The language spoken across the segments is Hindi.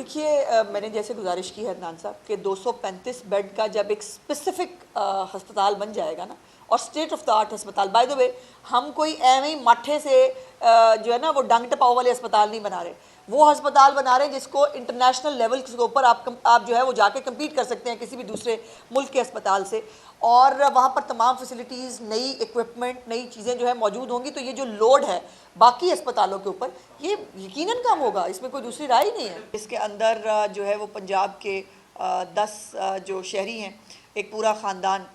देखिए मैंने जैसे गुजारिश की है अदनान साहब कि 235 बेड का जब एक स्पेसिफिक अस्पताल बन जाएगा ना, और स्टेट ऑफ द आर्ट अस्पताल, बाय द वे हम कोई एवं ही माठे से जो है ना वो डंग टपाव वाले अस्पताल नहीं बना रहे, वो अस्पताल बना रहे हैं जिसको इंटरनेशनल लेवल के ऊपर आप जो है वो जाके कम्पीट कर सकते हैं किसी भी दूसरे मुल्क के अस्पताल से, और वहाँ पर तमाम फैसिलिटीज़, नई इक्विपमेंट, नई चीज़ें जो है मौजूद होंगी। तो ये जो लोड है बाकी अस्पतालों के ऊपर, ये यकीनन कम होगा, इसमें कोई दूसरी राय ही नहीं है। इसके अंदर जो है वो पंजाब के 10 जो शहरी हैं, एक पूरा ख़ानदान,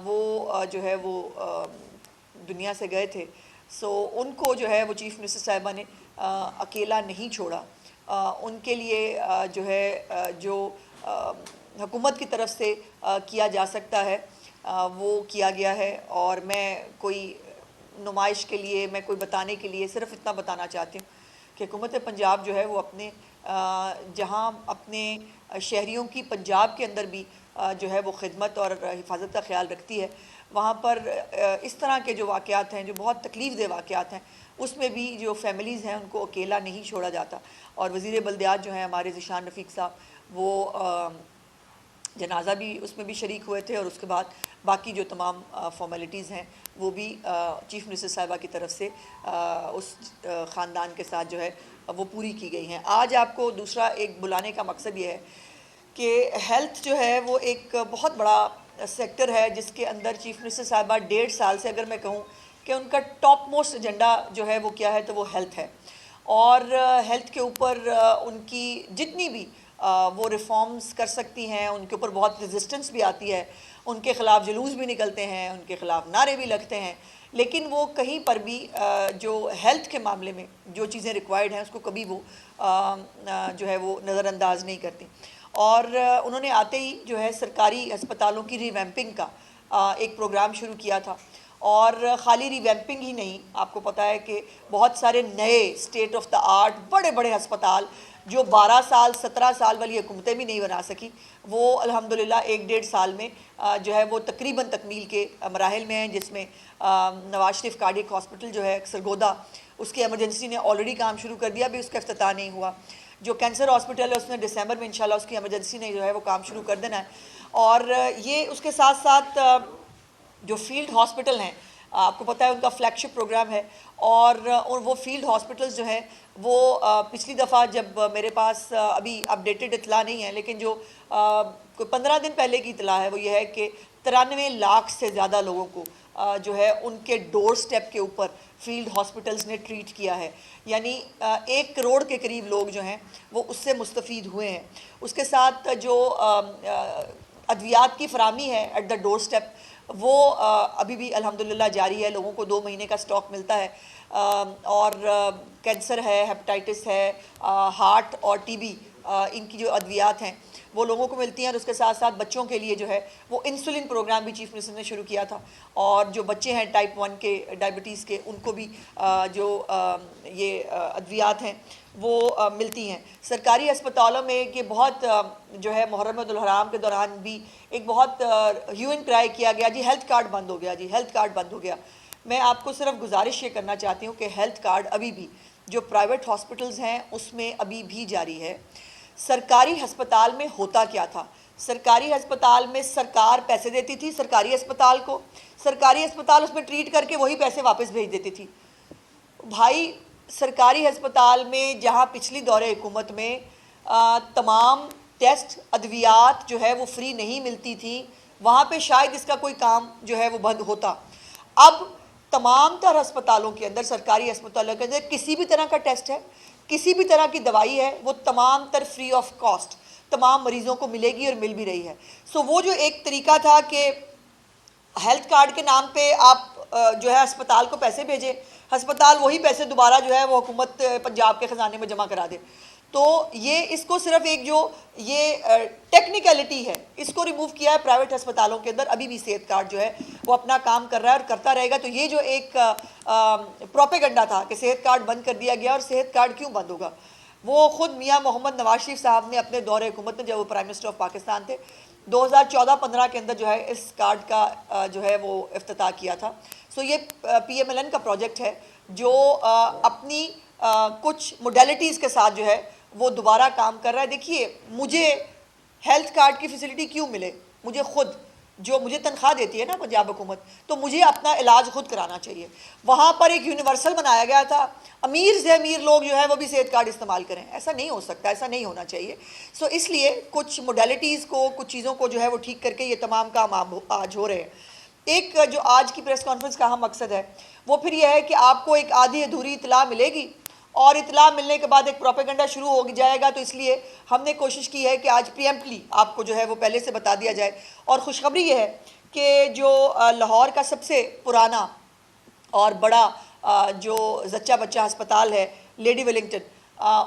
वो जो है वो दुनिया से गए थे। सो उनको जो है वो चीफ़ मिनिस्टर साहिबा ने अकेला नहीं छोड़ा। उनके लिए जो है जो हुकूमत की तरफ से किया जा सकता है वो किया गया है। और मैं कोई नुमाइश के लिए, मैं कोई बताने के लिए सिर्फ इतना बताना चाहती हूँ कि हुकूमत पंजाब जो है वो अपने जहाँ अपने शहरियों की पंजाब के अंदर भी जो है वो खिदमत और हिफाजत का ख्याल रखती है, वहाँ पर इस तरह के जो वाक़यात हैं, जो बहुत तकलीफ़ दे वाक़यात हैं, उसमें भी जो फैमिलीज़ हैं उनको अकेला नहीं छोड़ा जाता। और वज़ीर बल्दियात जो हैं हमारे ज़िशान रफ़ीक साहब, वो जनाजा भी उसमें भी शरीक हुए थे, और उसके बाद बाकी जो तमाम फॉर्मेलिटीज़ हैं वो भी चीफ़ मिनिस्टर साहिबा की तरफ से उस ख़ानदान के साथ जो है वो पूरी की गई हैं। आज आपको दूसरा एक बुलाने का मकसद ये है कि हेल्थ जो है वो एक बहुत बड़ा सेक्टर है जिसके अंदर चीफ़ मिनिस्टर साहिबा 1.5 साल से, अगर मैं कहूँ कि उनका टॉप मोस्ट एजेंडा जो है वो क्या है, तो वो हेल्थ है। और हेल्थ के ऊपर उनकी जितनी भी वो रिफॉर्म्स कर सकती हैं, उनके ऊपर बहुत रेजिस्टेंस भी आती है, उनके ख़िलाफ़ जुलूस भी निकलते हैं, उनके ख़िलाफ़ नारे भी लगते हैं, लेकिन वो कहीं पर भी जो हेल्थ के मामले में जो चीज़ें रिक्वायर्ड हैं उसको कभी वो जो है वो नज़रअंदाज नहीं करती। और उन्होंने आते ही जो है सरकारी अस्पतालों की रिवैम्पिंग का एक प्रोग्राम शुरू किया था। और ख़ाली रिवैम्पिंग ही नहीं, आपको पता है कि बहुत सारे नए स्टेट ऑफ द आर्ट बड़े बड़े अस्पताल जो 12 साल 17 साल वाली हुकूमतें भी नहीं बना सकी, वो अल्हम्दुलिल्लाह 1-1.5 साल में जो है वो तकरीबन तकमील के मराहिल में हैं, जिसमें नवाज शरीफ कार्डियक हॉस्पिटल जो है सरगोदा, उसकी एमरजेंसी ने ऑलरेडी काम शुरू कर दिया, अभी उसका इफ्तिताह नहीं हुआ। जो कैंसर हॉस्पिटल है उसने दिसंबर में इंशाल्लाह उसकी एमरजेंसी ने जो है वो काम शुरू कर देना है। और ये उसके साथ साथ जो फील्ड हॉस्पिटल हैं, आपको पता है उनका फ्लैगशिप प्रोग्राम है। और वो फील्ड हॉस्पिटल्स जो हैं वो पिछली दफ़ा जब मेरे पास अभी अपडेटेड इतला नहीं है, लेकिन जो 15 दिन पहले की इतला है वो ये है कि 93 लाख से ज़्यादा लोगों को जो है उनके डोर स्टेप के ऊपर फील्ड हॉस्पिटल्स ने ट्रीट किया है। यानी 1 करोड़ के करीब लोग जो हैं वो उससे मुस्तफ़ीद हुए हैं। उसके साथ जो अद्वियात की फरामी है एट द डोर स्टेप, वो अभी भी अल्हम्दुलिल्लाह जारी है, लोगों को 2 महीने का स्टॉक मिलता है। और कैंसर है, हेपेटाइटिस है, हार्ट और टीबी, इनकी जो अद्वियात हैं वो लोगों को मिलती हैं। और उसके साथ साथ बच्चों के लिए जो है वो इंसुलिन प्रोग्राम भी चीफ मिनिस्टर ने शुरू किया था, और जो बच्चे हैं टाइप 1 के डायबिटीज़ के, उनको भी जो ये अद्वियात हैं वो मिलती हैं। सरकारी अस्पतालों में कि बहुत जो है मुहर्रम उल हराम के दौरान भी एक बहुत ह्यू एंड क्राई किया गया, जी हेल्थ कार्ड बंद हो गया, जी हेल्थ कार्ड बंद हो गया। मैं आपको सिर्फ गुजारिश ये करना चाहती हूँ कि हेल्थ कार्ड अभी भी जो प्राइवेट हॉस्पिटल्स हैं उसमें अभी भी जारी है। सरकारी अस्पताल में होता क्या था, सरकारी अस्पताल में सरकार पैसे देती थी सरकारी अस्पताल को, सरकारी अस्पताल उसमें ट्रीट करके वही पैसे वापस भेज देती थी। भाई सरकारी अस्पताल में जहाँ पिछली दौरे हुकूमत में तमाम टेस्ट अद्वियात जो है वो फ्री नहीं मिलती थी, वहाँ पे शायद इसका कोई काम जो है वो बंद होता। अब तमाम तरह अस्पतालों के अंदर, सरकारी अस्पतालों के अंदर किसी भी तरह का टेस्ट है, किसी भी तरह की दवाई है, वो तमाम तर फ्री ऑफ कॉस्ट तमाम मरीज़ों को मिलेगी और मिल भी रही है। सो वो जो एक तरीका था कि हेल्थ कार्ड के नाम पे आप जो है अस्पताल को पैसे भेजें, अस्पताल वही पैसे दोबारा जो है वो हुकूमत पंजाब के ख़जाने में जमा करा दे, तो ये इसको सिर्फ एक जो ये टेक्निकलिटी है इसको रिमूव किया है प्राइवेट अस्पतालों के अंदर। अभी भी सेहत कार्ड जो है वो अपना काम कर रहा है और करता रहेगा। तो ये जो एक प्रोपेगेंडा था कि सेहत कार्ड बंद कर दिया गया, और सेहत कार्ड क्यों बंद होगा, वो ख़ुद मियाँ मोहम्मद नवाज शरीफ साहब ने अपने दौरे हुकूमत में, जब वो प्राइम मिनिस्टर ऑफ पाकिस्तान थे, 2014-15 के अंदर जो है इस कार्ड का जो है वो इफ्तिताह किया था। सो ये PMLN का प्रोजेक्ट है जो अपनी कुछ मोडेलिटीज़ के साथ जो है वो दोबारा काम कर रहा है। देखिए, मुझे हेल्थ कार्ड की फैसिलिटी क्यों मिले, मुझे खुद जो मुझे तनख्वाह देती है ना पंजाब हुकूमत, तो मुझे अपना इलाज खुद कराना चाहिए। वहाँ पर एक यूनिवर्सल बनाया गया था, अमीर से अमीर लोग जो है वो भी सेहत कार्ड इस्तेमाल करें, ऐसा नहीं हो सकता, ऐसा नहीं होना चाहिए। सो इसलिए कुछ मोडेलिटीज़ को, कुछ चीज़ों को जो है वो ठीक करके ये तमाम काम आज हो रहे हैं। एक जो आज की प्रेस कॉन्फ्रेंस का अहम मकसद है वो फिर यह है कि आपको एक आधी अधूरी इतला मिलेगी और इतला मिलने के बाद एक प्रोपेगेंडा शुरू हो जाएगा, तो इसलिए हमने कोशिश की है कि आज प्रीएम्प्टली आपको जो है वो पहले से बता दिया जाए। और खुशखबरी ये है कि जो लाहौर का सबसे पुराना और बड़ा जो जच्चा बच्चा अस्पताल है लेडी वेलिंगटन,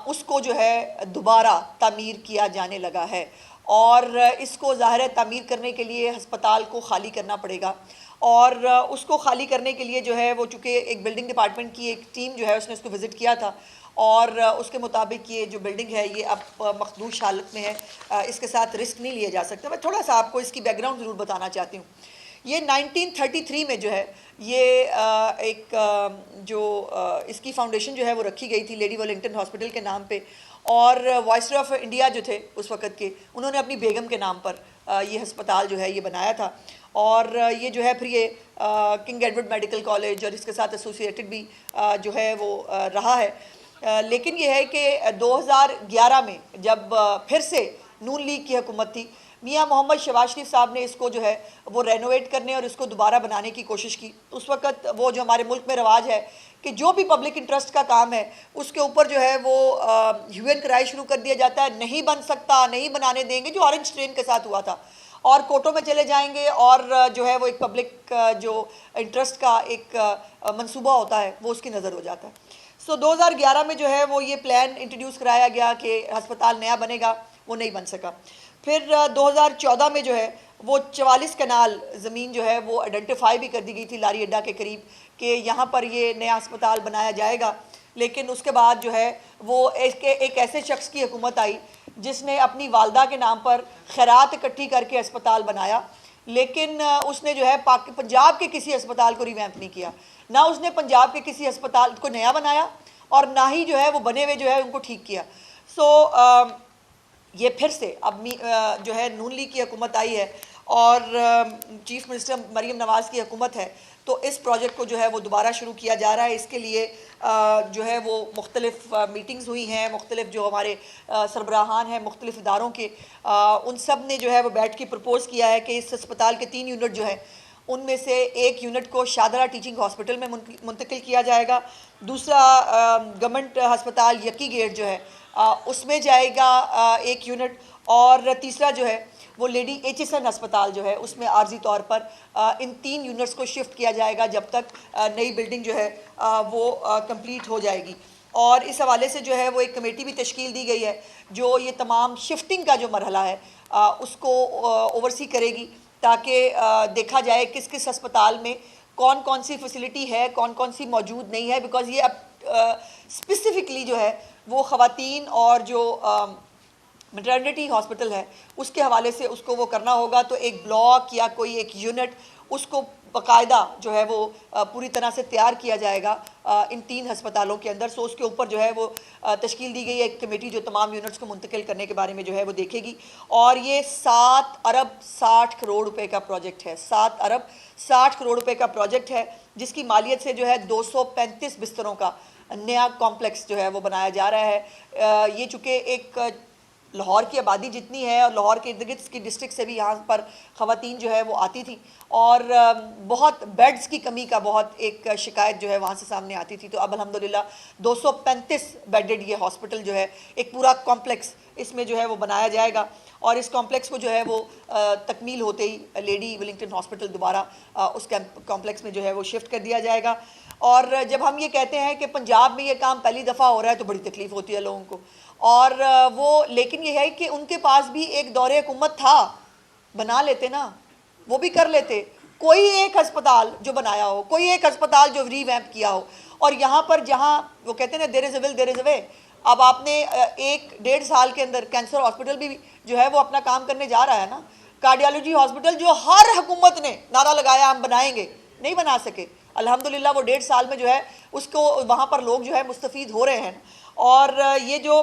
उसको जो है दोबारा तामीर किया जाने लगा है। और इसको ज़ाहिर है तामीर करने के लिए अस्पताल को खाली करना पड़ेगा, और उसको खाली करने के लिए जो है वो चूँकि एक बिल्डिंग डिपार्टमेंट की एक टीम जो है उसने उसको विज़िट किया था, और उसके मुताबिक ये जो बिल्डिंग है ये अब मखदूश हालत में है, इसके साथ रिस्क नहीं लिया जा सकता। मैं थोड़ा सा आपको इसकी बैकग्राउंड ज़रूर बताना चाहती हूँ। ये 1933 में जो है ये इसकी फाउंडेशन जो है वो रखी गई थी लेडी वेलिंगटन हॉस्पिटल के नाम पे, और वाइसरॉय ऑफ इंडिया जो थे उस वक़्त के, उन्होंने अपनी बेगम के नाम पर ये अस्पताल जो है ये बनाया था। और ये जो है फिर ये किंग एडवर्ड मेडिकल कॉलेज और इसके साथ एसोसिएटेड भी जो है वो रहा है। लेकिन ये है कि 2011 में जब फिर से नून लीग की हुकूमत थी, मियाँ मोहम्मद शहबाज शरीफ साहब ने इसको जो है वो रेनोवेट करने और इसको दोबारा बनाने की कोशिश की। उस वक़्त वो जो हमारे मुल्क में रवाज है कि जो भी पब्लिक इंटरेस्ट का काम है उसके ऊपर जो है वो ह्यूएन कराई शुरू कर दिया जाता है, नहीं बन सकता, नहीं बनाने देंगे, जो ऑरेंज ट्रेन के साथ हुआ था, और कोर्टों में चले जाएंगे, और जो है वो एक पब्लिक जो इंटरेस्ट का एक मंसूबा होता है वो उसकी नज़र हो जाता है। सो 2011 में जो है वो ये प्लान इंट्रोड्यूस कराया गया कि अस्पताल नया बनेगा, वो नहीं बन सका। फिर 2014 में जो है वो 44 कनाल ज़मीन जो है वो आइडेंटिफाई भी कर दी गई थी लारी अड्डा के करीब कि यहाँ पर ये नया अस्पताल बनाया जाएगा। लेकिन उसके बाद जो है वो एक ऐसे शख्स की हुकूमत आई जिसने अपनी वालदा के नाम पर खैरात इकट्ठी करके अस्पताल बनाया, लेकिन उसने जो है पंजाब के किसी अस्पताल को रिवैम्प नहीं किया, ना उसने पंजाब के किसी अस्पताल को नया बनाया और ना ही जो है वो बने हुए जो है उनको ठीक किया। सो ये फिर से अब जो है नून लीग की हुकूमत आई है और चीफ मिनिस्टर मरीम नवाज़ की हुकूमत है, तो इस प्रोजेक्ट को जो है वो दोबारा शुरू किया जा रहा है। इसके लिए जो है वो मुख्तलिफ मीटिंग्स हुई हैं, मुख्तलिफ जो हमारे सरबराहान हैं मुख्तलिफ इदारों के, उन सब ने जो है वो बैठ के प्रपोज़ किया है कि इस अस्पताल के 3 यूनिट जो है उनमें से एक यूनिट को शादरा टीचिंग हॉस्पिटल में मुंतकिल किया जाएगा, दूसरा गवर्नमेंट हस्पताल यकी गेट जो है उसमें जाएगा एक यूनिट, और तीसरा जो है वो लेडी HSN अस्पताल जो है उसमें आर्जी तौर पर इन 3 यूनिट्स को शिफ्ट किया जाएगा जब तक नई बिल्डिंग जो है वो कंप्लीट हो जाएगी। और इस हवाले से जो है वो एक कमेटी भी तश्कील दी गई है जो ये तमाम शिफ्टिंग का जो मरहला है उसको ओवरसी करेगी, ताकि देखा जाए किस किस अस्पताल में कौन कौन सी फैसिलिटी है, कौन कौन सी मौजूद नहीं है। बिकॉज़ ये अब स्पेसिफ़िकली जो है वो ख़वातीन और जो मैटरनिटी हॉस्पिटल है उसके हवाले से उसको वो करना होगा, तो एक ब्लॉक या कोई एक यूनिट उसको बाकायदा जो है वो पूरी तरह से तैयार किया जाएगा इन 3 अस्पतालों के अंदर। सो उसके ऊपर जो है वो तश्कील दी गई है एक कमेटी जो तमाम यूनिट्स को मुंतकिल करने के बारे में जो है वो देखेगी। और ये 7 अरब 60 करोड़ रुपए का प्रोजेक्ट है, 7 अरब 60 करोड़ रुपए का प्रोजेक्ट है, जिसकी मालियत से जो है 235 बिस्तरों का नया कॉम्प्लेक्स जो है वो बनाया जा रहा है। ये चूँकि एक लाहौर की आबादी जितनी है और लाहौर के इर्द गिर्द की डिस्ट्रिक्ट से भी यहाँ पर ख़वातीन जो है वो आती थी, और बहुत बेड्स की कमी का बहुत एक शिकायत जो है वहाँ से सामने आती थी। तो अब अल्हम्दुलिल्लाह 235 बेडेड ये हॉस्पिटल जो है एक पूरा कॉम्प्लेक्स इसमें जो है वो बनाया जाएगा, और इस कॉम्प्लेक्स को जो है वो तकमील होते ही लेडी वेलिंगटन हॉस्पिटल दोबारा उस कॉम्प्लेक्स में जो है वो शिफ्ट कर दिया जाएगा। और जब हम ये कहते हैं कि पंजाब में ये काम पहली दफ़ा हो रहा है तो बड़ी तकलीफ़ होती है लोगों को, और वो लेकिन ये है कि उनके पास भी एक दौरे हुकूमत था, बना लेते ना, वो भी कर लेते। कोई एक अस्पताल जो बनाया हो, कोई एक अस्पताल जो रीवैम्प किया हो, और यहाँ पर जहाँ वो कहते हैं ना there is a will there is a way, अब आपने 1-1.5 साल के अंदर कैंसर हॉस्पिटल भी जो है वो अपना काम करने जा रहा है ना। कार्डियोलॉजी हॉस्पिटल जो हर हुकूमत ने नारा लगाया हम बनाएंगे, नहीं बना सके। अल्हम्दुलिल्लाह वो 1.5 साल में जो है उसको वहाँ पर लोग जो है मुस्तफ़ीद हो रहे हैं। और ये जो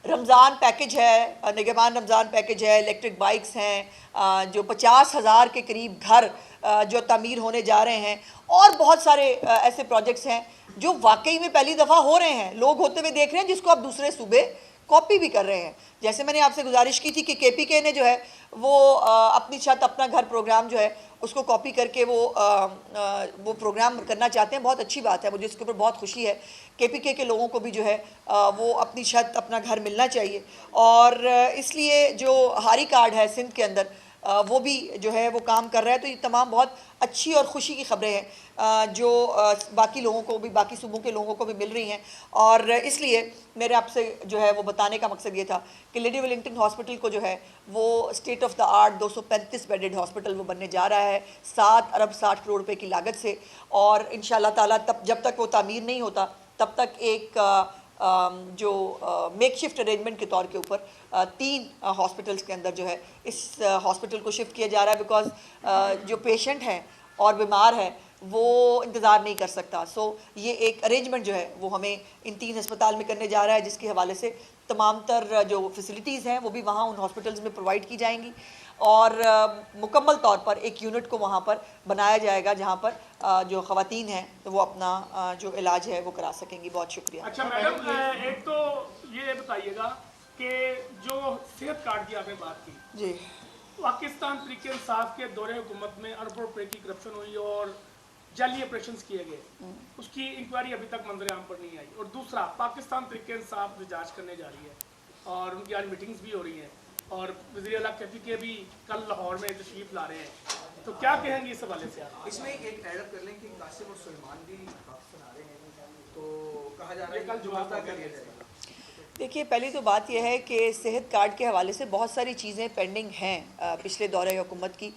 रमज़ान पैकेज है, निगहबान रमज़ान पैकेज है, इलेक्ट्रिक बाइक्स हैं, जो 50,000 के करीब घर जो तामीर होने जा रहे हैं, और बहुत सारे ऐसे प्रोजेक्ट्स हैं जो वाकई में पहली दफ़ा हो रहे हैं, लोग होते हुए देख रहे हैं, जिसको अब दूसरे सूबे कॉपी भी कर रहे हैं। जैसे मैंने आपसे गुजारिश की थी कि KPK ने जो है वो अपनी छत अपना घर प्रोग्राम जो है उसको कॉपी करके वो प्रोग्राम करना चाहते हैं। बहुत अच्छी बात है, मुझे इसके ऊपर बहुत खुशी है। KPK के लोगों को भी जो है वो अपनी छत अपना घर मिलना चाहिए, और इसलिए जो हारी कार्ड है सिंध के अंदर वो भी जो है वो काम कर रहा है। तो ये तमाम बहुत अच्छी और ख़ुशी की ख़बरें हैं जो बाकी लोगों को भी, बाकी सूबों के लोगों को भी मिल रही हैं। और इसलिए मेरे आपसे जो है वो बताने का मकसद ये था कि लेडी वेलिंगटन हॉस्पिटल को जो है वो state of the art 235 bedded hospital वो बनने जा रहा है 7 अरब 60 करोड़ रुपए की लागत से। और इंशाल्लाह ताला तब जब तक वो तामीर नहीं होता तब तक एक जो मेकशिफ्ट अरेंजमेंट के तौर के ऊपर 3 हॉस्पिटल्स के अंदर जो है इस हॉस्पिटल को शिफ्ट किया जा रहा है, बिकॉज जो पेशेंट हैं और बीमार है वो इंतज़ार नहीं कर सकता। सो ये एक अरेंजमेंट जो है वो हमें इन 3 अस्पताल में करने जा रहा है, जिसके हवाले से तमाम तर जो फैसिलिटीज़ हैं वो भी वहाँ उन हॉस्पिटल्स में प्रोवाइड की जाएंगी, और मुकम्मल तौर पर एक यूनिट को वहाँ पर बनाया जाएगा जहाँ पर जो ख़वातीन हैं तो वो अपना जो इलाज है वो करा सकेंगी। बहुत शुक्रिया। अच्छा मैडम, एक तो ये बताइएगा कि जो सेहत कार्ड की आपने बात की जी, पाकिस्तान तहरीक इंसाफ के दौरे हुकूमत में अरबों रुपए की करप्शन हुई और जाली ऑपरेशन किए गए, उसकी इंक्वायरी अभी तक मंजर आम पर नहीं आई। और दूसरा, पाकिस्तान तहरीक इंसाफ जांच करने जा रही है और उनकी आज मीटिंग्स भी हो रही हैं, और वज़ीर आला KPK भी कल लाहौर में तशरीफ ला रहे हैं, तो क्या कहेंगे इस हवाले से आप? इसमें एक ऐड कर लें कि कासिम और सुलेमान भी पाकिस्तान आ रहे हैं, तो कहा जा रहा है कल जवाब कर दिया जाएगा। देखिए, पहली तो बात यह है कि सेहत कार्ड के हवाले से बहुत सारी चीज़ें पेंडिंग हैं पिछले दौरे हुकूमत की।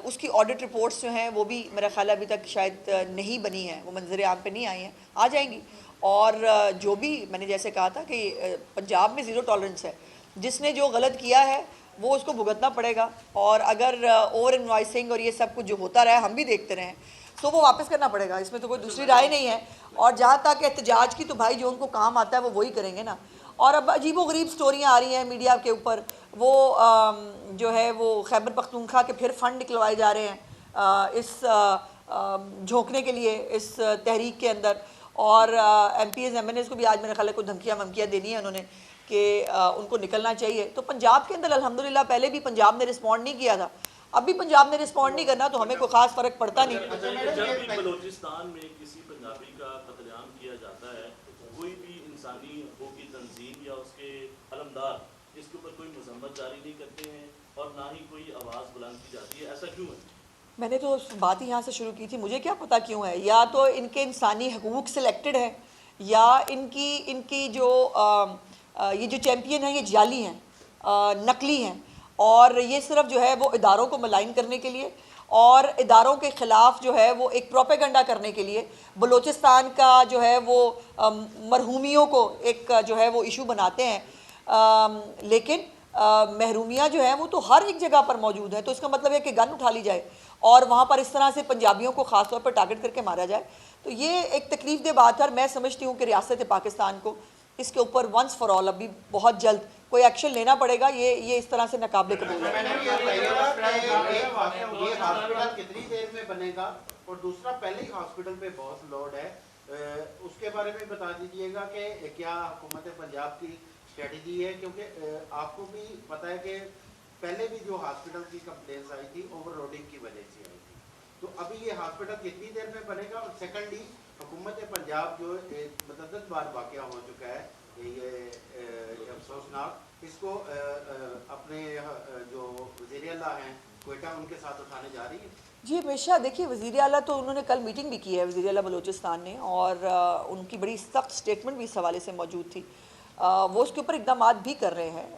उसकी ऑडिट रिपोर्ट्स जो हैं वो भी मेरा ख्याल अभी तक शायद नहीं बनी हैं, वो मंजर आम पे नहीं आई हैं, आ जाएंगी। और जो भी मैंने जैसे कहा था कि पंजाब में ज़ीरो टॉलरेंस है, जिसने जो गलत किया है वो उसको भुगतना पड़ेगा, और अगर ओवर इन्वाइसिंग और ये सब कुछ जो होता रहा है हम भी देखते रहे तो वो वापस करना पड़ेगा, इसमें तो कोई दूसरी राय नहीं है। और जहाँ तक एहतजाज की, तो भाई जो उनको काम आता है वो वही करेंगे ना। और अब अजीबोगरीब स्टोरियाँ आ रही हैं मीडिया के ऊपर, वो जो है वो खैबर पख्तूनख्वा के फिर फंड निकलवाए जा रहे हैं इस झोंकने के लिए इस तहरीक के अंदर। और MPs MNAs को भी आज मेरे ख्याल को धमकियाँ वमकियाँ देनी है उन्होंने कि उनको निकलना चाहिए। तो पंजाब के अंदर अल्हम्दुलिल्लाह पहले भी पंजाब ने रिस्पॉन्ड नहीं किया था, अब भी पंजाब ने रिस्पॉन्ड नहीं करना, तो हमें कोई खास फर्क पड़ता नहीं। जब भी बलूचिस्तान में किसी पंजाबी का कत्लेआम किया जाता है, कोई भी इंसानी हकूक़ की तंजीम या उसके अलमदार इसके ऊपर कोई मजम्मत जारी नहीं करते हैं और ना ही कोई आवाज़ बुलंद की जाती है, ऐसा क्यों है? मैंने तो बात ही यहाँ से शुरू की थी, मुझे क्या पता क्यों है। या तो इनके इंसानी हकूक़ सिलेक्टेड है, या इनकी जो ये जो चैम्पियन हैं ये जाली हैं, नकली हैं, और ये सिर्फ जो है वो इदारों को मलाइन करने के लिए और इदारों के ख़िलाफ़ जो है वो एक प्रोपेगेंडा करने के लिए बलूचिस्तान का जो है वो मरहूमियों को एक जो है वो इशू बनाते हैं। लेकिन महरूमियाँ जो हैं वो तो हर एक जगह पर मौजूद हैं, तो इसका मतलब है कि गन उठा ली जाए और वहाँ पर इस तरह से पंजाबियों को ख़ास तौर पर टारगेट करके मारा जाए। तो ये एक तकलीफ दे बात है, और मैं समझती हूँ कि रियासत पाकिस्तान को इसके ऊपर वंस फॉर ऑल अभी बहुत जल्द कोई एक्शन लेना पड़ेगा। ये इस तरह से नाकाबिले कबूल है। ये हॉस्पिटल कितनी देर में बनेगा, और दूसरा पहले ही हॉस्पिटल पे बहुत लोड है, उसके बारे में बता दीजिएगा कि क्या हुकूमत पंजाब की स्ट्रेटजी है, क्योंकि आपको भी पता है कि पहले भी जो हॉस्पिटल की कंप्लेंट्स आई थी ओवरलोडिंग की वजह से आई थी, तो अभी ये हॉस्पिटल कितनी देर में बनेगा। और सेकेंडली हुकूमत पंजाब जो मतअद्दद बार वाक़या हो चुका है ये अफसोसनाक, इसको अपने जो वज़ीर आला हैं क्वेटा उनके साथ उठाने जा रही है। जी हमेशा देखिए, वज़ीर आला तो उन्होंने कल मीटिंग भी की है, वज़ीर आला बलूचिस्तान ने, और उनकी बड़ी सख्त स्टेटमेंट भी इस हवाले से मौजूद थी। वो उसके ऊपर इक़दाम भी कर रहे हैं।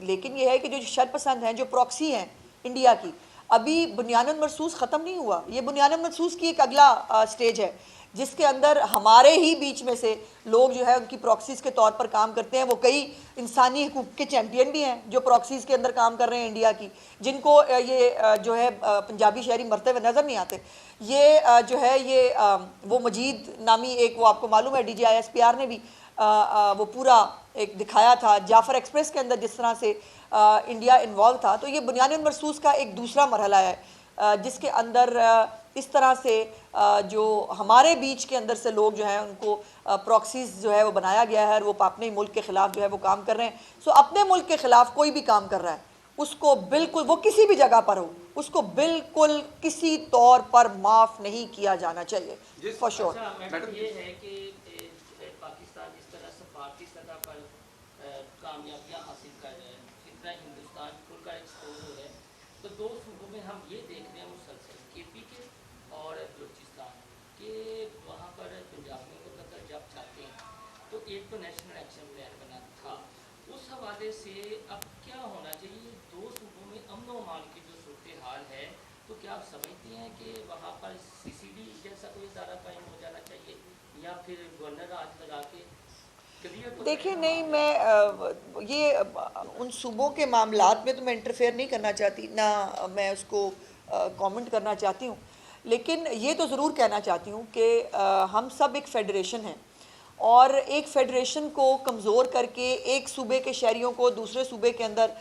लेकिन ये है कि जो शरपसंद हैं, जो प्रॉक्सी हैं इंडिया की, अभी बुनियादन महसूस ख़त्म नहीं हुआ। ये बुनियादन महसूस की एक अगला स्टेज है, जिसके अंदर हमारे ही बीच में से लोग जो है उनकी प्रॉक्सीज़ के तौर पर काम करते हैं। वो कई इंसानी हकूक़ के चैम्पियन भी हैं जो प्रॉक्सीज़ के अंदर काम कर रहे हैं इंडिया की, जिनको ये जो है पंजाबी शहरी मरते हुए नज़र नहीं आते। ये जो है ये वो मजीद नामी एक, वो आपको मालूम है DGISPR ने भी वो पूरा एक दिखाया था, जाफ़र एक्सप्रेस के अंदर जिस तरह से इंडिया इन्वॉल्व था, तो ये बुनियानुल मरसूस का एक दूसरा मरहला है जिसके अंदर इस तरह से जो हमारे बीच के अंदर से लोग जो हैं उनको प्रॉक्सीज जो है वो बनाया गया है और वो अपने मुल्क के ख़िलाफ़ जो है वो काम कर रहे हैं। सो अपने मुल्क के ख़िलाफ़ कोई भी काम कर रहा है उसको बिल्कुल, वो किसी भी जगह पर हो, उसको बिल्कुल किसी तौर पर माफ़ नहीं किया जाना चाहिए फॉर श्योर। मैडम ये है कि पाकिस्तान जिस तरह से भारतीय सतह पर कामयाबियां हासिल कर रहे हैं, जितना हिंदुस्तान खुलकर एक्सपोज हो रहे हैं, तो दो सूबों में हम ये देख रहे हैं मुसलसल, केपी के और बलूचिस्तान के, वहाँ पर पंजाबियों को कतल जब चाहते हैं तो एक तो नेशनल एक्शन प्लान बना था, उस हवाले से अब क्या होना चाहिए दो सूबों में अमन व अमान की जो सूरत हाल है, तो क्या आप समझती हैं कि वहाँ पर CCD जैसा कोई इदारा कायम हो जाना चाहिए या फिर गवर्नर राज लगा के क्लियर? तो देखिए नहीं, मैं ये उन सूबों के मामलात में तो मैं इंटरफेयर नहीं करना चाहती, ना मैं उसको कमेंट करना चाहती हूँ, लेकिन ये तो ज़रूर कहना चाहती हूँ कि हम सब एक फेडरेशन हैं और एक फेडरेशन को कमज़ोर करके एक सूबे के शहरियों को दूसरे सूबे के अंदर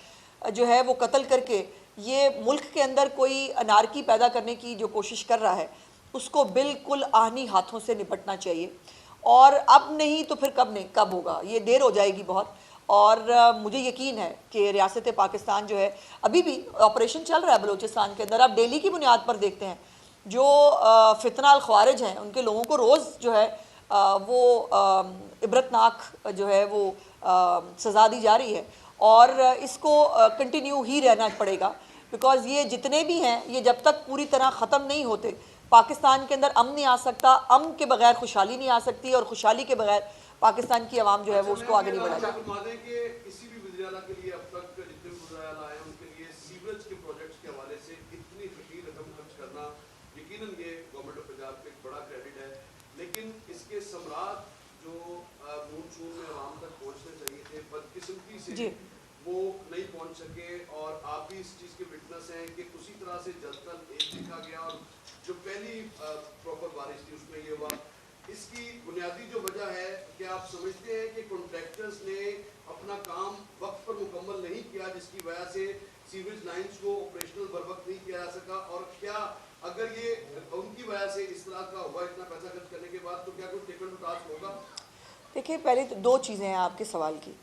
जो है वो कत्ल करके ये मुल्क के अंदर कोई अनारकी पैदा करने की जो कोशिश कर रहा है उसको बिल्कुल आहनी हाथों से निपटना चाहिए। और अब नहीं तो फिर कब नहीं, कब होगा, ये देर हो जाएगी बहुत। और मुझे यकीन है कि रियासत पाकिस्तान जो है अभी भी ऑपरेशन चल रहा है बलूचिस्तान के अंदर। आप डेली की बुनियाद पर देखते हैं जो फितना अल ख्वारिज हैं उनके लोगों को रोज़ जो है वो इबरतनाक जो है वो सज़ा दी जा रही है और इसको कंटिन्यू ही रहना पड़ेगा, बिकॉज़ ये जितने भी हैं ये जब तक पूरी तरह ख़त्म नहीं होते पाकिस्तान के अंदर अमन नहीं आ सकता, अमन के बगैर खुशहाली नहीं आ सकती और खुशहाली के बगैर पाकिस्तान की आवाम जो है वो उसको आगे नहीं बढ़ा सकती। किसी भी विद्यालय के लिए अब तक जितने विद्यालय आए उनके लिए सीवरेज के प्रोजेक्ट्स के हवाले से इतनी बड़ी रकम खर्च करना यकीनन ये गवर्नमेंट ऑफ पंजाब का एक बड़ा क्रेडिट है, लेकिन इसके सम्राट जो बूंद बूंद में आवाम तक पहुंचने चाहिए थे बदकिस्मती से वो नहीं पहुंच सके और आप भी इस चीज़ के विटनेस हैं कि उसी तरह से जलतल एक लिखा गया और जो पहली प्रॉपर बारिश थी उसमें ये हुआ। इसकी बुनियादी जो वजह है, क्या आप समझते हैं कि कॉन्ट्रैक्टर्स ने अपना काम वक्त पर मुकम्मल नहीं किया जिसकी वजह से सीवरेज लाइंस को ऑपरेशनल बर वक्त नहीं किया जा सका, और क्या अगर ये उनकी वजह से इस तरह का हुआ इतना पैसा खर्च करने के बाद तो क्या कोई टेकन टू टास्क होगा? देखिए पहले तो दो चीज़ें हैं आपके सवाल की।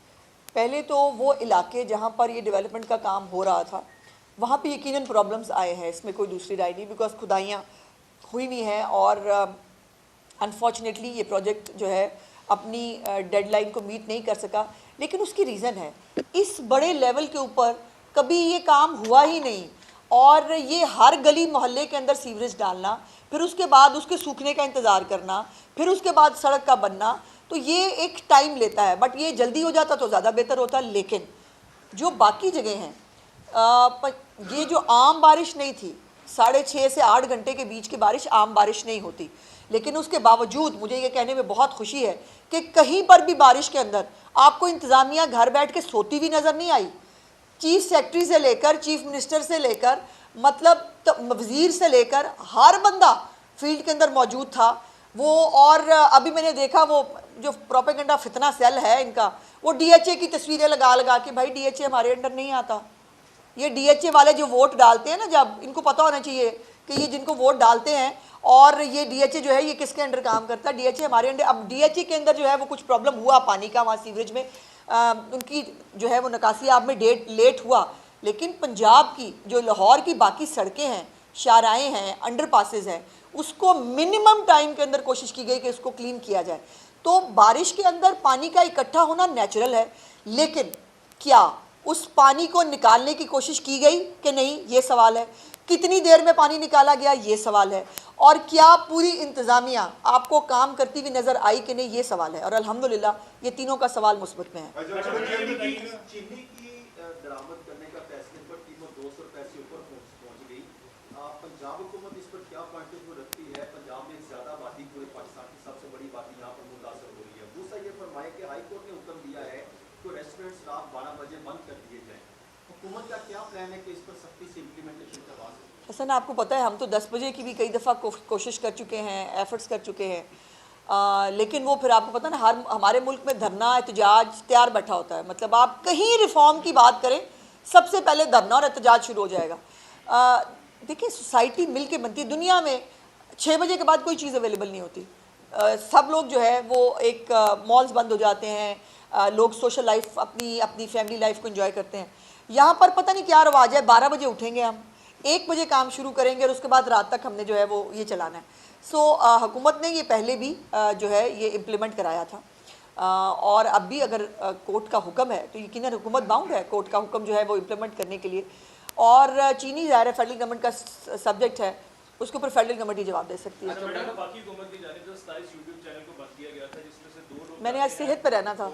पहले तो वो इलाके जहाँ पर ये डेवलपमेंट का काम हो रहा था वहाँ पे यकीनन प्रॉब्लम्स आए हैं, इसमें कोई दूसरी राय नहीं, बिकॉज खुदाइयाँ हुई हुई हैं और अनफॉर्चुनेटली ये प्रोजेक्ट जो है अपनी डेडलाइन को मीट नहीं कर सका। लेकिन उसकी रीज़न है, इस बड़े लेवल के ऊपर कभी ये काम हुआ ही नहीं और ये हर गली मोहल्ले के अंदर सीवरेज डालना, फिर उसके बाद उसके सूखने का इंतज़ार करना, फिर उसके बाद सड़क का बनना, तो ये एक टाइम लेता है। बट ये जल्दी हो जाता तो ज़्यादा बेहतर होता। लेकिन जो बाकी जगह हैं ये जो आम बारिश नहीं थी, 6.5 से 8 घंटे के बीच की बारिश आम बारिश नहीं होती, लेकिन उसके बावजूद मुझे ये कहने में बहुत खुशी है कि कहीं पर भी बारिश के अंदर आपको इंतज़ामिया घर बैठ के सोती हुई नज़र नहीं आई। चीफ सेक्रेटरी से लेकर चीफ मिनिस्टर से लेकर मतलब वज़ीर से लेकर हर बंदा फील्ड के अंदर मौजूद था वो। और अभी मैंने देखा वो जो प्रोपेगेंडा फितना सेल है इनका, वो DHA की तस्वीरें लगा लगा के, भाई DHA हमारे अंडर नहीं आता। ये DHA वाले जो वोट डालते हैं ना, जब इनको पता होना चाहिए कि ये जिनको वोट डालते हैं और ये DHA जो है ये किसके अंडर काम करता है, DHA हमारे अंडर। अब DHA के अंदर जो है वो कुछ प्रॉब्लम हुआ पानी का वहाँ सीवरेज में, उनकी जो है वो निकासी आप में लेट हुआ, लेकिन पंजाब की जो लाहौर की बाकी सड़कें हैं, शाहराएँ हैं, अंडरपासेस हैं, उसको मिनिमम टाइम के अंदर कोशिश की गई कि उसको क्लीन किया जाए। तो बारिश के अंदर पानी का इकट्ठा होना नेचुरल है, लेकिन क्या उस पानी को निकालने की कोशिश की गई कि नहीं, ये सवाल है। कितनी देर में पानी निकाला गया, ये सवाल है। और क्या पूरी इंतज़ामिया आपको काम करती हुई नज़र आई कि नहीं, ये सवाल है। और अल्हम्दुलिल्लाह ये तीनों का सवाल मुस्बत में है। चीनी की दरामद करने का फैसले पर कीमत 200 रुपए से ऊपर पहुंच गई। पंजाब हुकूमत इस पर क्या पॉइंट ऑफ व्यू रखती है? पंजाब में ज़्यादा आबादी पूरे पाकिस्तान की सबसे बड़ी आबादी यहाँ पर मुतासर हो रही है। दूसरा ये फरमाए कि हाई कोर्ट ने हुक्म दिया है कि रेस्टोरेंट्स रात 12 बजे बंद कर दिए जाएँ। हुकूमत का क्या प्लान है कि इस पर सख्ती से इम्प्लीमेंटेशन करवा सके? हसन आपको पता है हम तो 10 बजे की भी कई दफ़ा कोशिश कर चुके हैं, एफर्ट्स कर चुके हैं। लेकिन वो फिर आपको पता ना, हमारे मुल्क में धरना एहतजाज तैयार बैठा होता है। मतलब आप कहीं रिफॉर्म की बात करें, सबसे पहले धरना और एहतजाज शुरू हो जाएगा। देखिए, सोसाइटी मिल के बनती है। दुनिया में 6 बजे के बाद कोई चीज़ अवेलेबल नहीं होती। सब लोग जो है वो एक मॉल्स बंद हो जाते हैं, लोग सोशल लाइफ अपनी फैमिली लाइफ को एंजॉय करते हैं। यहाँ पर पता नहीं क्या रवाज है, 12 बजे उठेंगे हम, 1 बजे काम शुरू करेंगे और उसके बाद रात तक हमने जो है वो ये चलाना है। सो हुकूमत ने ये पहले भी जो है ये इम्प्लीमेंट कराया था, और अब भी अगर कोर्ट का हुक्म है तो यकीनन हुकूमत बाउंड है कोर्ट का हुक्म जो है वो इम्प्लीमेंट करने के लिए। और चीनी ज़ाहिर है फेडरल गवर्नमेंट का सब्जेक्ट है, उसके ऊपर फेडरल गवर्नमेंट ही जवाब दे सकती है। बाकी हुकूमत की जानिब से 27 यूट्यूब चैनल को बंद किया गया था, जिसमें से 2 लोग मैंने आज सेहत पर रहना था,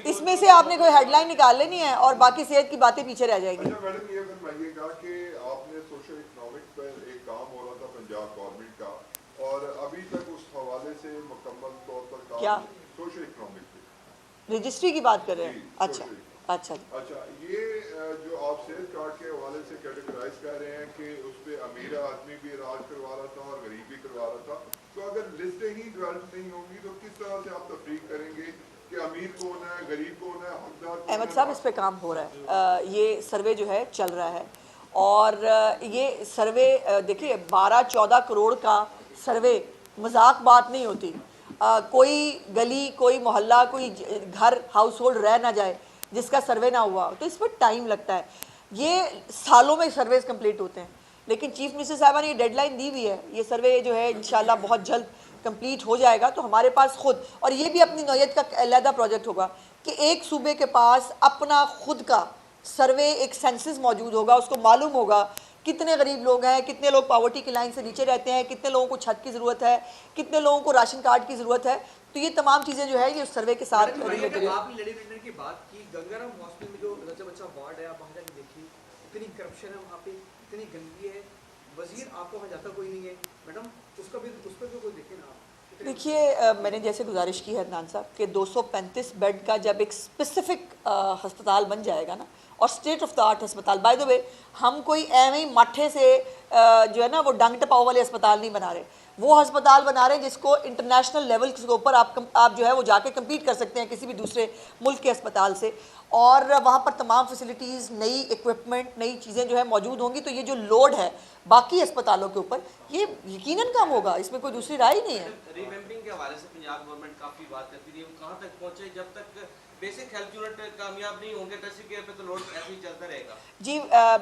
इसमें से आपने कोई हेडलाइन निकाल लेनी है और बाकी सेहत की बातें पीछे रह जाएंगी। अच्छा मैडम, ये फरमाइएगा कि आपने सोशल इकोनॉमिक पर एक काम हो रहा था पंजाब गवर्नमेंट का, और अभी तक उस हवाले से मुकम्मल तौर पर काम क्या? सोशल इकोनॉमिक पे रजिस्ट्री की बात कर रहे हैं? अच्छा अच्छा अच्छा, ये जो आप सेहत कार्ड के हवाले से कैटेगराइज कर रहे हैं कि उस पर अमीर आदमी भी इलाज करवा रहा था और गरीब भी करवा रहा था, तो अगर लिस्टें ही डेवलप नहीं होंगी तो किस तरह से आप तफरीक करेंगे कि अमीर कौन है, गरीब कौन है, हकदार कौन है? अहमद साहब, इस पे काम हो रहा है, ये सर्वे जो है चल रहा है। और ये सर्वे देखिए 12-14 करोड़ का सर्वे मजाक बात नहीं होती। कोई गली, कोई मोहल्ला, कोई घर, हाउस होल्ड रह ना जाए जिसका सर्वे ना हुआ, तो इस पर टाइम लगता है। ये सालों में सर्वेज कंप्लीट होते हैं, लेकिन चीफ मिनिस्टर साहबा ने ये डेडलाइन दी हुई है। ये सर्वे जो है इंशाल्लाह बहुत जल्द कंप्लीट हो जाएगा। तो हमारे पास खुद, और ये भी अपनी नौयत का अलहदा प्रोजेक्ट होगा कि एक सूबे के पास अपना खुद का सर्वे, एक सेंसस मौजूद होगा, उसको मालूम होगा कितने गरीब लोग हैं, कितने लोग पावर्टी की लाइन से नीचे रहते हैं, कितने लोगों को छत की ज़रूरत है, कितने लोगों को राशन कार्ड की ज़रूरत है। तो ये तमाम चीज़ें जो है ये उस सर्वे के साथ रिलेटेड है। आपने लेडी वेटनरी की बात की, गंगाराम हॉस्पिटल में जो बच्चा बच्चा वार्ड है, आप वहाँ जाके देखिए, इतनी करप्शन है वहाँ पे, इतनी गंदगी है, वजीर आपको वहाँ जाता कोई नहीं है। मैडम उस पर भी कोई देखे ना आप। देखिए, मैंने जैसे गुजारिश की है अदनान साहब कि 235 बेड का जब एक स्पेसिफिक अस्पताल बन जाएगा ना, और स्टेट ऑफ द आर्ट अस्पताल, बाय द वे हम कोई एवं ही मट्ठे से जो है ना वो डंग टपाव वाले अस्पताल नहीं बना रहे, वो अस्पताल बना रहे हैं जिसको इंटरनेशनल लेवल के ऊपर आप जो है वो जाके कम्पीट कर सकते हैं किसी भी दूसरे मुल्क के अस्पताल से। और वहाँ पर तमाम फैसिलिटीज़, नई इक्विपमेंट, नई चीज़ें जो है मौजूद होंगी। तो ये जो लोड है बाकी अस्पतालों के ऊपर, ये यकीनन कम होगा, इसमें कोई दूसरी राय ही नहीं है। रिवैम्पिंग के हवाले से पंजाब गवर्नमेंट काफ़ी बात करती थी, कहाँ तक पहुँचे? जब तक बेसिक हेल्थ यूनिट कामयाब नहीं होंगे टर्शियरी केयर पे तो लोड ऐसे ही चलता रहेगा। जी,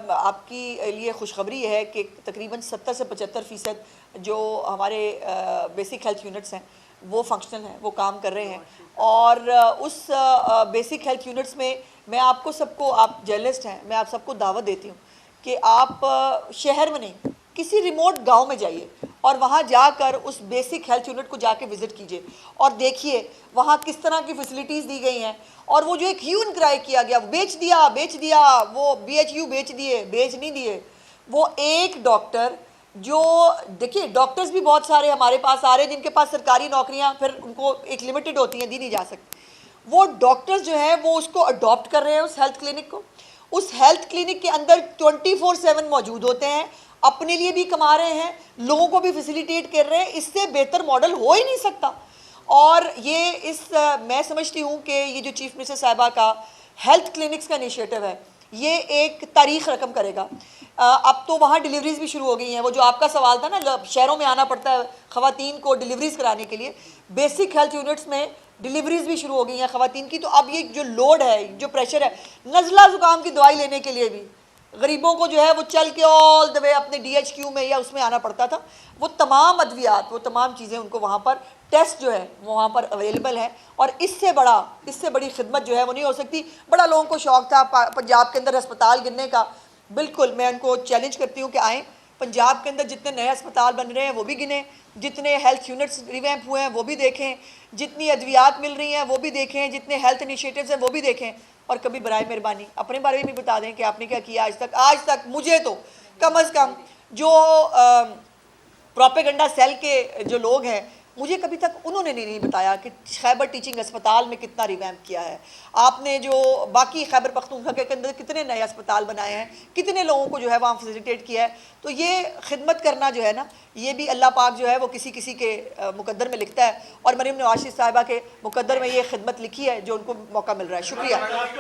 आपकी लिए खुशखबरी है कि तकरीबन 70 से 75% जो हमारे बेसिक हेल्थ यूनिट्स हैं वो फंक्शनल हैं, वो काम कर रहे हैं। और उस बेसिक हेल्थ यूनिट्स में मैं आपको सबको, आप जर्नलिस्ट हैं, मैं आप सबको दावत देती हूँ कि आप शहर में नहीं, किसी रिमोट गांव में जाइए और वहाँ जाकर उस बेसिक हेल्थ यूनिट को जाके विज़िट कीजिए और देखिए वहाँ किस तरह की फैसिलिटीज़ दी गई हैं। और वो जो एक ह्यू एंड क्राई किया गया, बेच दिया, वो BHU बेच दिए, बेच नहीं दिए। वो एक डॉक्टर जो, देखिए डॉक्टर्स भी बहुत सारे हमारे पास आ रहे हैं जिनके पास सरकारी नौकरियाँ फिर उनको एक लिमिटेड होती हैं, दी नहीं जा सकती। वो डॉक्टर्स जो हैं वो उसको अडॉप्ट कर रहे हैं, उस हेल्थ क्लिनिक को। उस हेल्थ क्लिनिक के अंदर 24/7 मौजूद होते हैं, अपने लिए भी कमा रहे हैं, लोगों को भी फैसिलिटेट कर रहे हैं। इससे बेहतर मॉडल हो ही नहीं सकता। और ये मैं समझती हूँ कि ये जो चीफ मिनिस्टर साहिबा का हेल्थ क्लिनिक्स का इनिशिएटिव है, ये एक तारीख रकम करेगा। अब तो वहाँ डिलीवरीज भी शुरू हो गई हैं। वो जो आपका सवाल था ना, शहरों में आना पड़ता है ख़वातीन को डिलीवरीज कराने के लिए, बेसिक हेल्थ यूनिट्स में डिलीवरीज भी शुरू हो गई हैं ख़वातीन की। तो अब ये जो लोड है, जो प्रेशर है, नज़ला ज़ुकाम की दवाई लेने के लिए भी गरीबों को जो है वो चल के ऑल द वे अपने DHQ में या उसमें आना पड़ता था। वो तमाम अद्वियात, वो तमाम चीज़ें उनको वहाँ पर, टेस्ट जो है वो वहाँ पर अवेलेबल है। और इससे बड़ी खिदमत जो है वो नहीं हो सकती। बड़ा लोगों को शौक़ था पंजाब के अंदर अस्पताल गिनने का। बिल्कुल, मैं उनको चैलेंज करती हूँ कि आएँ, पंजाब के अंदर जितने नए अस्पताल बन रहे हैं वो भी गिने, जितने हेल्थ यूनिट्स रिवैम्प हुए हैं वो भी देखें, जितनी अद्वियात मिल रही हैं वो भी देखें, जितने हेल्थ इनिशिएटिव्स हैं वो भी देखें। और कभी बराए मेहरबानी अपने बारे में भी बता दें कि आपने क्या किया आज तक। मुझे तो कम अज़ कम जो प्रोपेगेंडा सेल के जो लोग हैं मुझे कभी तक उन्होंने नहीं बताया कि खैबर टीचिंग अस्पताल में कितना रिवैम्प किया है आपने, जो बाकी खैबर पख्तूनख्वा के अंदर कितने नए अस्पताल बनाए हैं, कितने लोगों को जो है वहाँ फैसिलिटेट किया है। तो ये खिदमत करना जो है ना, ये भी अल्लाह पाक जो है वो किसी किसी के मुकद्दर में लिखता है, और मरीम नवाज शरीफ साहिबा के मुकद्दर में ये खिदमत लिखी है जो उनको मौका मिल रहा है। शुक्रिया।